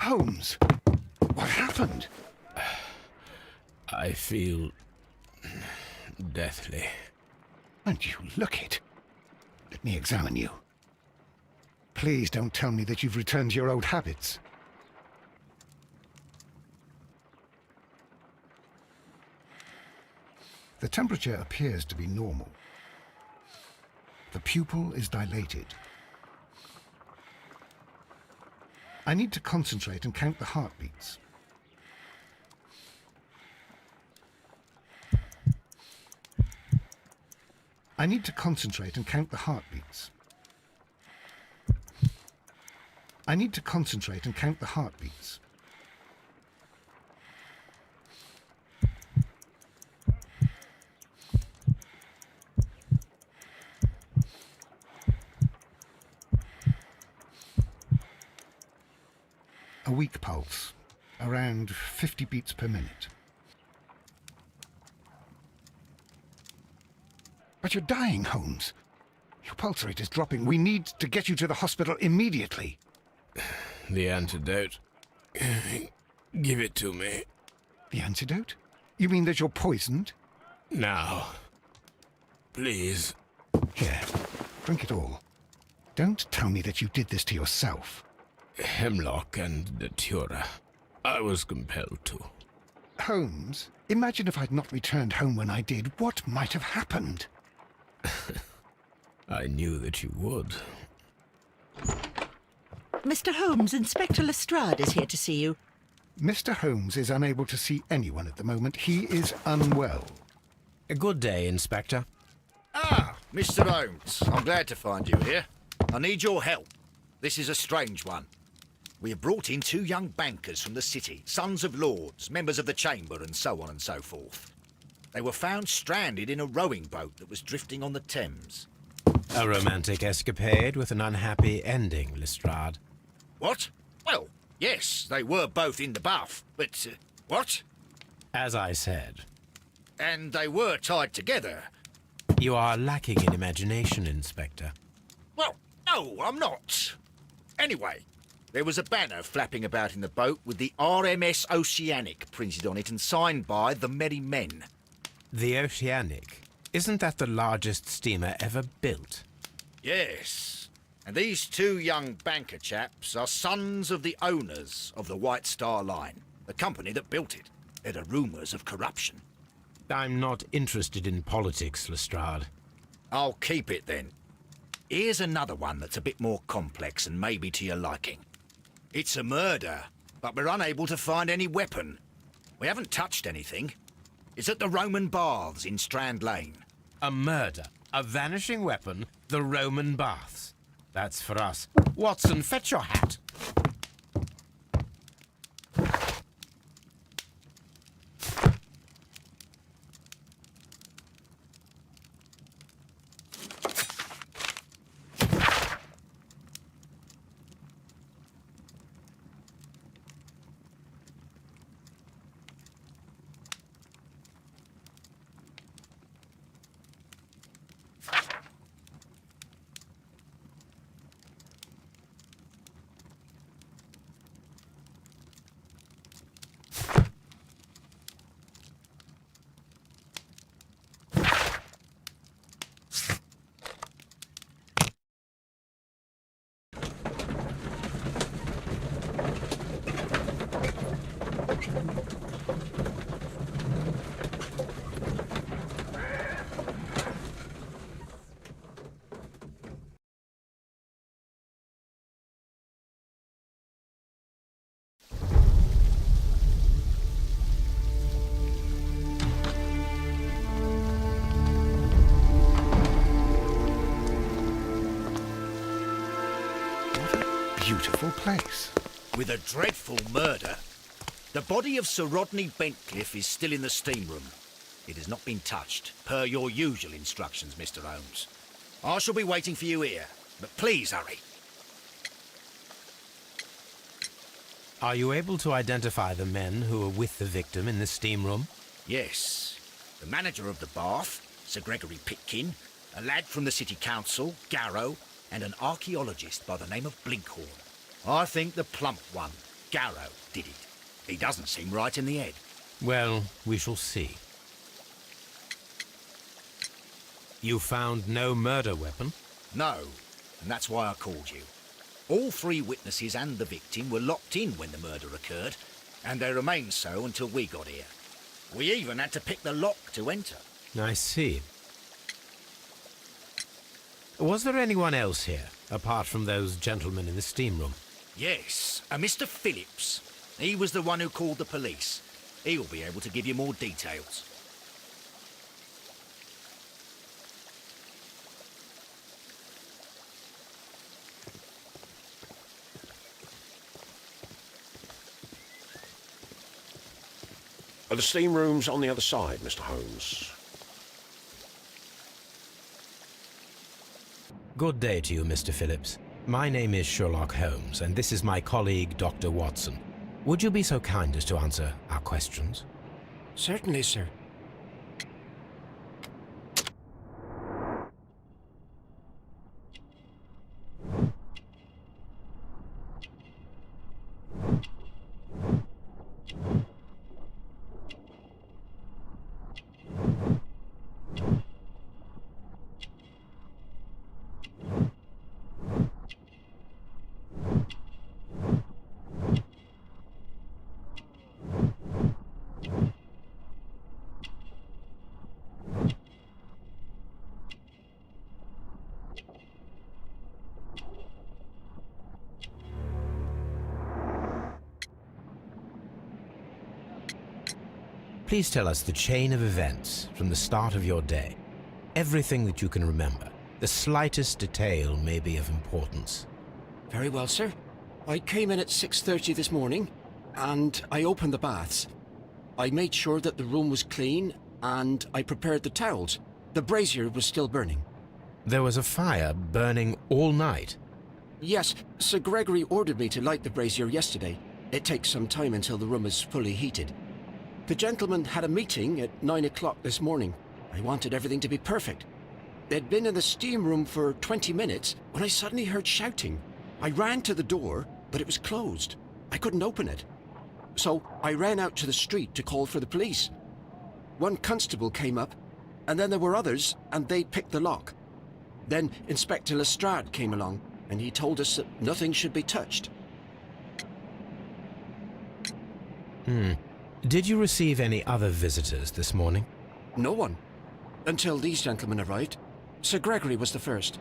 Holmes, what happened? I feel deathly. And you look it. Let me examine you. Please don't tell me that you've returned to your old habits. The temperature appears to be normal. The pupil is dilated. I need to concentrate and count the heartbeats. I need to concentrate and count the heartbeats. I need to concentrate and count the heartbeats. A weak pulse, around 50 beats per minute. But you're dying, Holmes. Your pulse rate is dropping. We need to get you to the hospital immediately. The antidote. Give it to me. The antidote? You mean that you're poisoned? Now. Please. Here, drink it all. Don't tell me that you did this to yourself. Hemlock and datura. I was compelled to. Holmes, imagine if I'd not returned home when I did. What might have happened? I knew that you would. Mr. Holmes, Inspector Lestrade is here to see you. Mr. Holmes is unable to see anyone at the moment. He is unwell. A good day, Inspector. Ah, Mr. Holmes, I'm glad to find you here. I need your help. This is a strange one. We have brought in 2 young bankers from the city, sons of lords, members of the chamber, and so on and so forth. They were found stranded in a rowing boat that was drifting on the Thames. A romantic escapade with an unhappy ending, Lestrade. What? Well, yes, they were both in the bath, but, what? As I said, And they were tied together. you are lacking in imagination, Inspector. Well, no, I'm not. Anyway, there was a banner flapping about in the boat with the RMS Oceanic printed on it and signed by the Merry Men. The Oceanic. Isn't that the largest steamer ever built? Yes, and these 2 young banker chaps are sons of the owners of the White Star Line, the company that built it. There are rumours of corruption. I'm not interested in politics, Lestrade. I'll keep it then. Here's another one that's a bit more complex and maybe to your liking. It's a murder, but we're unable to find any weapon. We haven't touched anything. It's at the Roman Baths in Strand Lane. A murder, a vanishing weapon, the Roman baths. That's for us. Watson, fetch your hat. Beautiful place. With a dreadful murder. The body of Sir Rodney Bentcliffe is still in the steam room. It has not been touched, per your usual instructions, Mr. Holmes. I shall be waiting for you here, but please hurry. Are you able to identify the men who were with the victim in the steam room? Yes. The manager of the bath, Sir Gregory Pitkin, a lad from the City Council, Garrow, and an archaeologist by the name of Blinkhorn. I think the plump one, Garrow did it. He doesn't seem right in the head. Well, we shall see. You found no murder weapon? No, and that's why I called you. All three witnesses and the victim were locked in when the murder occurred, and they remained so until we got here. We even had to pick the lock to enter. I see. Was there anyone else here, apart from those gentlemen in the steam room? Yes, a Mr. Phillips. He was the one who called the police. He'll be able to give you more details. The steam room's on the other side, Mr. Holmes. Good day to you, Mr. Phillips. My name is Sherlock Holmes, and this is my colleague, Dr. Watson. Would you be so kind as to answer our questions? Certainly, sir. Please tell us the chain of events from the start of your day. Everything that you can remember. The slightest detail may be of importance. Very well, sir. I came in at 6:30 this morning, and I opened the baths. I made sure that the room was clean, and I prepared the towels. The brazier was still burning. There was a fire burning all night. Yes, Sir Gregory ordered me to light the brazier yesterday. It takes some time until the room is fully heated. The gentleman had a meeting at 9 o'clock this morning. I wanted everything to be perfect. They'd been in the steam room for 20 minutes when I suddenly heard shouting. I ran to the door, but it was closed. I couldn't open it. So I ran out to the street to call for the police. One constable came up, and then there were others, and they picked the lock. Then Inspector Lestrade came along, and he told us that nothing should be touched. Did you receive any other visitors this morning? No one. Until these gentlemen arrived. Sir Gregory was the first.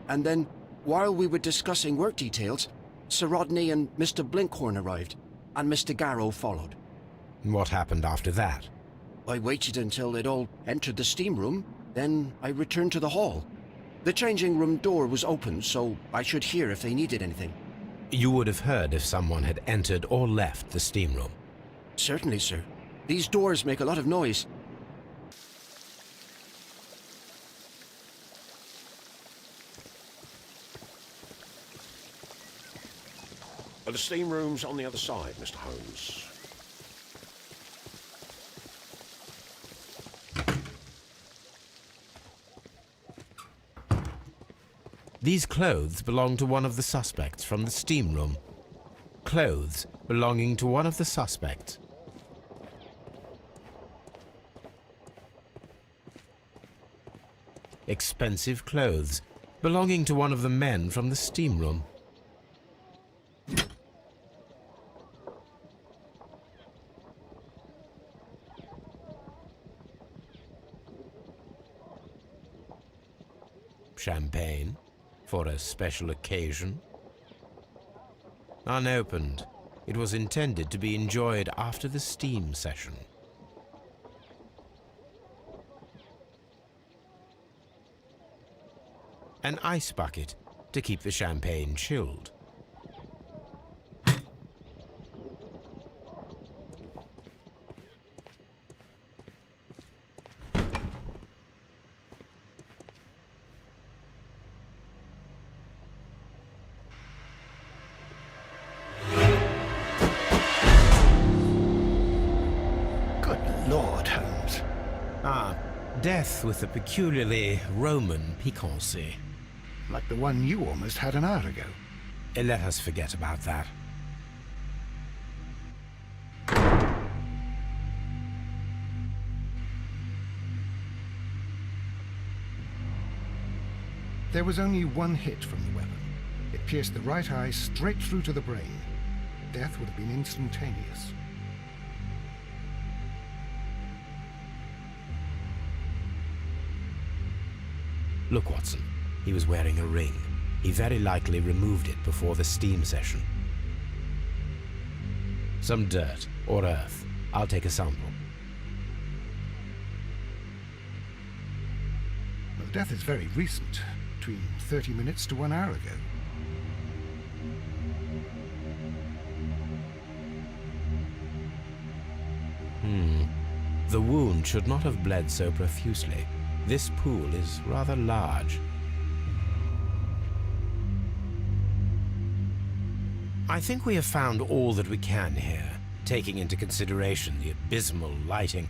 And then, while we were discussing work details, Sir Rodney and Mr. Blinkhorn arrived, and Mr. Garrow followed. What happened after that? I waited until they'd all entered the steam room, then I returned to the hall. The changing room door was open, so I should hear if they needed anything. You would have heard if someone had entered or left the steam room. Certainly, sir. These doors make a lot of noise. The steam room's on the other side, Mr. Holmes. These clothes belong to one of the suspects from the steam room. Clothes belonging to one of the suspects. Expensive clothes belonging to one of the men from the steam room. Champagne for a special occasion. Unopened, it was intended to be enjoyed after the steam session. An ice bucket to keep the champagne chilled. Good Lord, Holmes. Death with a peculiarly Roman piquancy. Like the one you almost had an hour ago. Let us forget about that. There was only one hit from the weapon. It pierced the right eye straight through to the brain. Death would have been instantaneous. Look, Watson. He was wearing a ring. He very likely removed it before the steam session. Some dirt or earth. I'll take a sample. Well, the death is very recent, between 30 minutes to 1 hour ago. The wound should not have bled so profusely. This pool is rather large. I think we have found all that we can here, taking into consideration the abysmal lighting.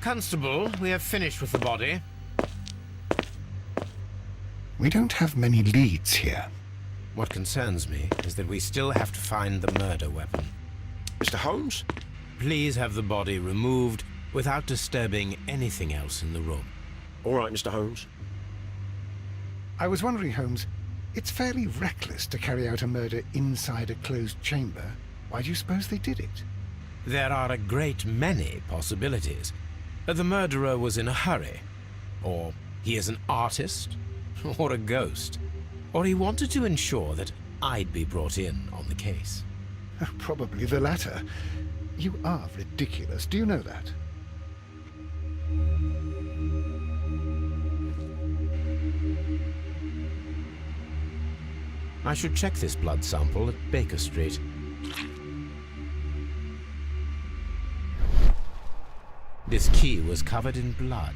Constable, we have finished with the body. We don't have many leads here. What concerns me is that we still have to find the murder weapon. Mr. Holmes? Please have the body removed without disturbing anything else in the room. All right, Mr. Holmes. I was wondering, Holmes, it's fairly reckless to carry out a murder inside a closed chamber. Why do you suppose they did it? There are a great many possibilities. The murderer was in a hurry, or he is an artist, or a ghost, or he wanted to ensure that I'd be brought in on the case. Probably the latter. You are ridiculous. Do you know that? I should check this blood sample at Baker Street. This key was covered in blood.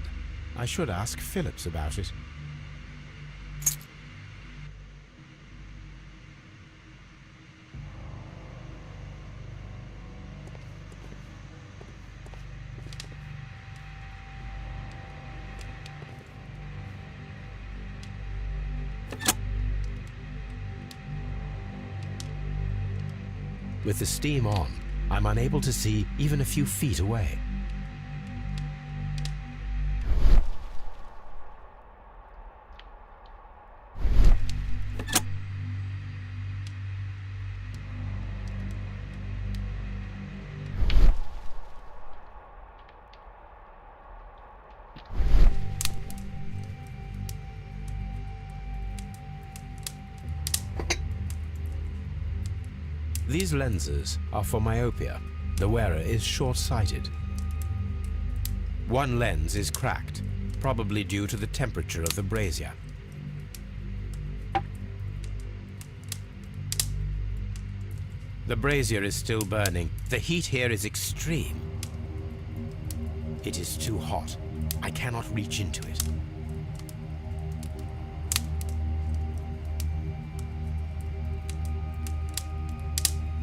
I should ask Phillips about it. With the steam on, I'm unable to see even a few feet away. These lenses are for myopia. The wearer is short-sighted. One lens is cracked, probably due to the temperature of the brazier. The brazier is still burning. The heat here is extreme. It is too hot. I cannot reach into it.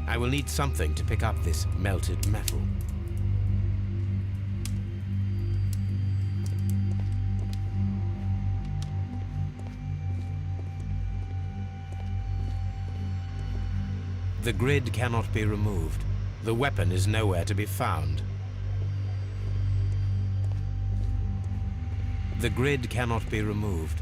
I will need something to pick up this melted metal. The grid cannot be removed. The weapon is nowhere to be found. The grid cannot be removed.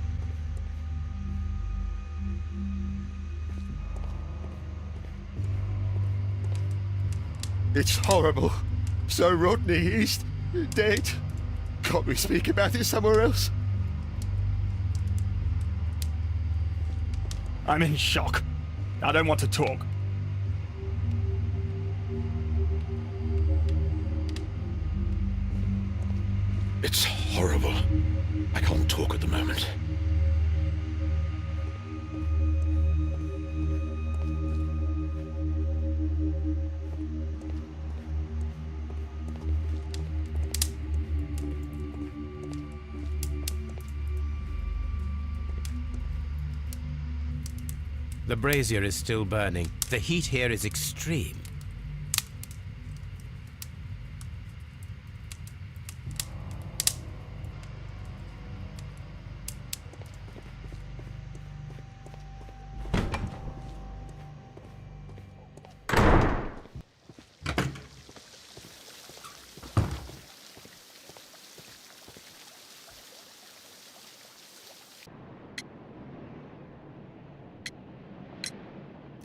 It's horrible. So Rodney, he's dead. Can't we speak about it somewhere else? I'm in shock. I don't want to talk. It's horrible. I can't talk at the moment. The brazier is still burning. The heat here is extreme.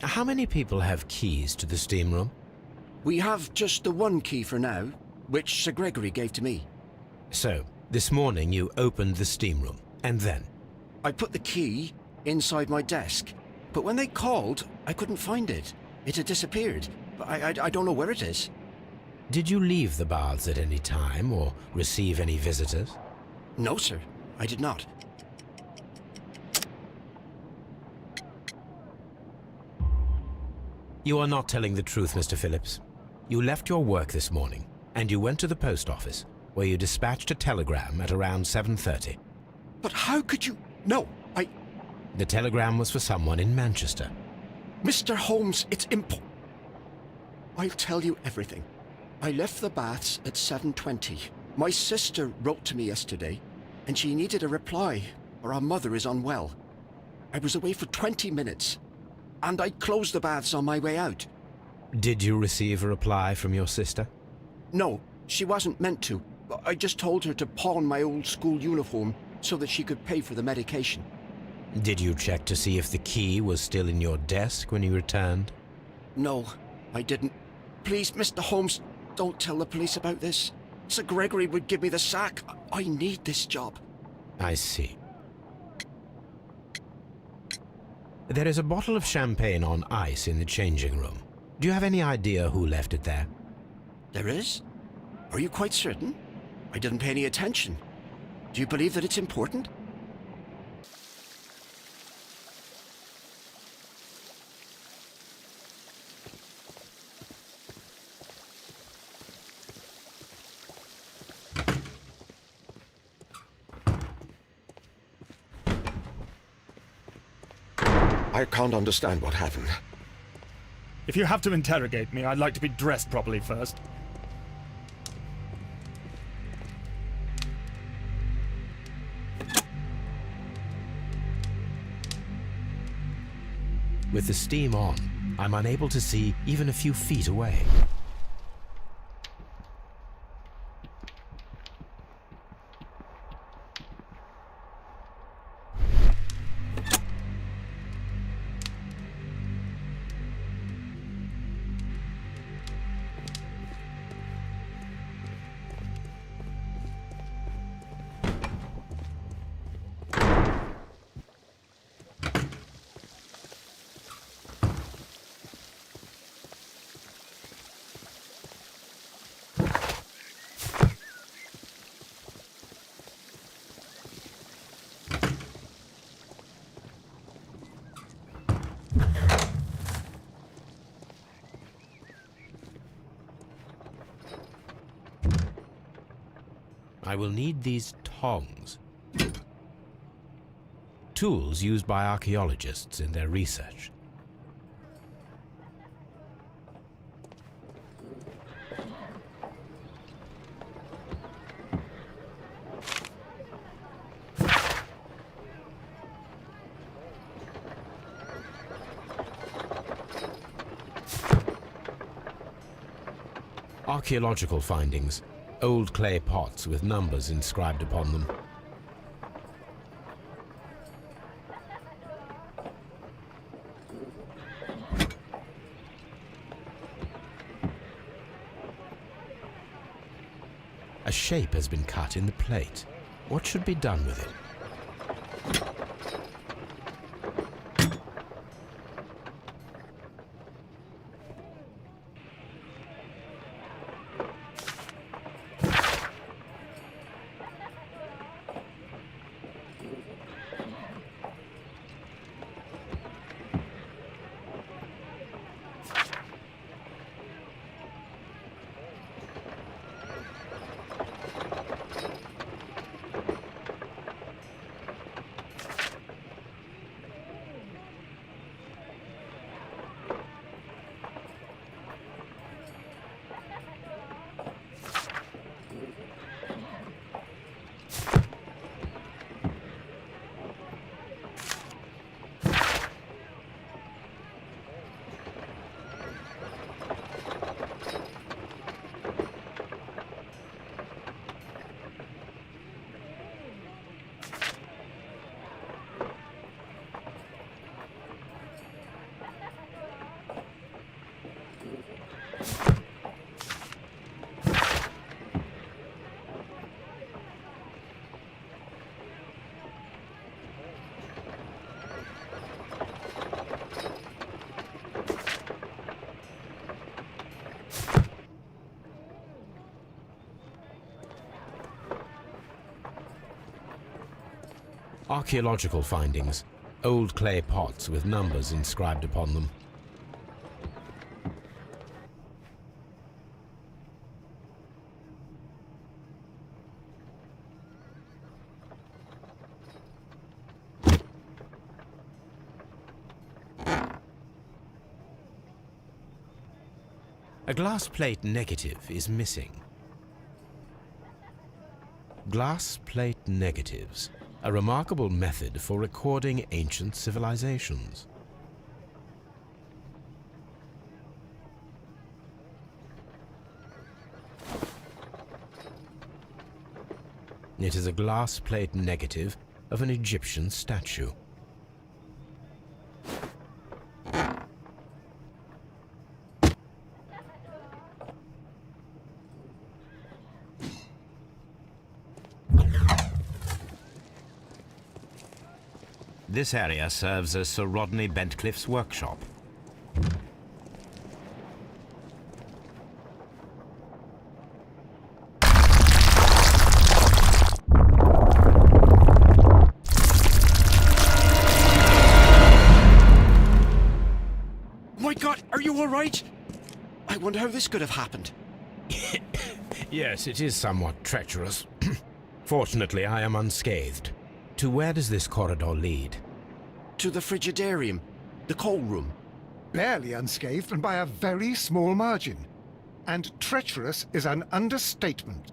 How many people have keys to the steam room? We have just the one key for now, which Sir Gregory gave to me. So, this morning you opened the steam room, and then? I put the key inside my desk, but when they called, I couldn't find it. It had disappeared. I don't know where it is. Did you leave the baths at any time, or receive any visitors? No, sir, I did not. You are not telling the truth, Mr. Phillips. You left your work this morning, and you went to the post office, where you dispatched a telegram at around 7:30. But how could you... No, The telegram was for someone in Manchester. Mr. Holmes, it's I'll tell you everything. I left the baths at 7:20. My sister wrote to me yesterday, and she needed a reply, or our mother is unwell. I was away for 20 minutes, and I closed the baths on my way out. Did you receive a reply from your sister? No, she wasn't meant to. I just told her to pawn my old school uniform so that she could pay for the medication. Did you check to see if the key was still in your desk when you returned? No, I didn't. Please, Mr. Holmes, don't tell the police about this. Sir Gregory would give me the sack. I need this job. I see. There is a bottle of champagne on ice in the changing room. Do you have any idea who left it there? There is? Are you quite certain? I didn't pay any attention. Do you believe that it's important? I can't understand what happened. If you have to interrogate me, I'd like to be dressed properly first. With the steam on, I'm unable to see even a few feet away. I will need these tongs. Tools used by archaeologists in their research. Archaeological findings. Old clay pots with numbers inscribed upon them. A shape has been cut in the plate. What should be done with it? Archaeological findings. Old clay pots with numbers inscribed upon them. A glass plate negative is missing. Glass plate negatives, a remarkable method for recording ancient civilizations. It is a glass plate negative of an Egyptian statue. This area serves as Sir Rodney Bentcliffe's workshop. My God, are you all right? I wonder how this could have happened. Yes, it is somewhat treacherous. Fortunately, I am unscathed. To where does this corridor lead? To the frigidarium, the coal room. Barely unscathed and by a very small margin. And treacherous is an understatement.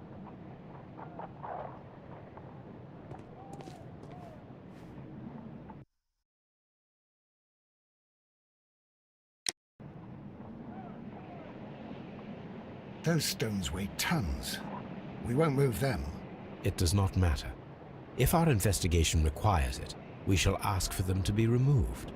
Those stones weigh tons. We won't move them. It does not matter. If our investigation requires it, we shall ask for them to be removed.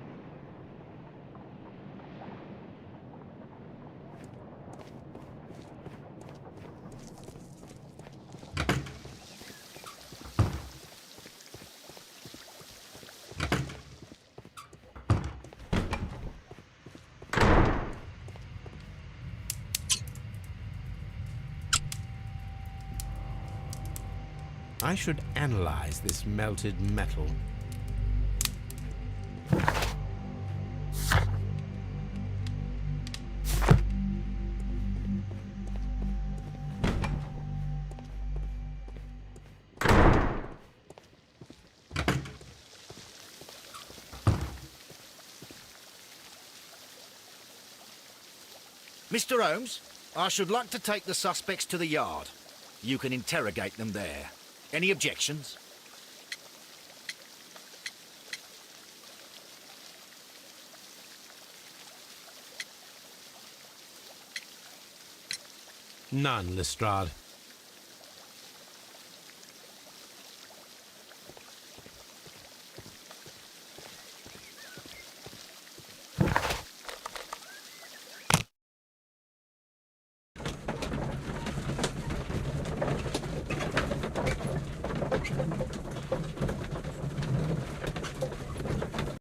I should analyze this melted metal. Mr. Holmes, I should like to take the suspects to the yard. You can interrogate them there. Any objections? None, Lestrade.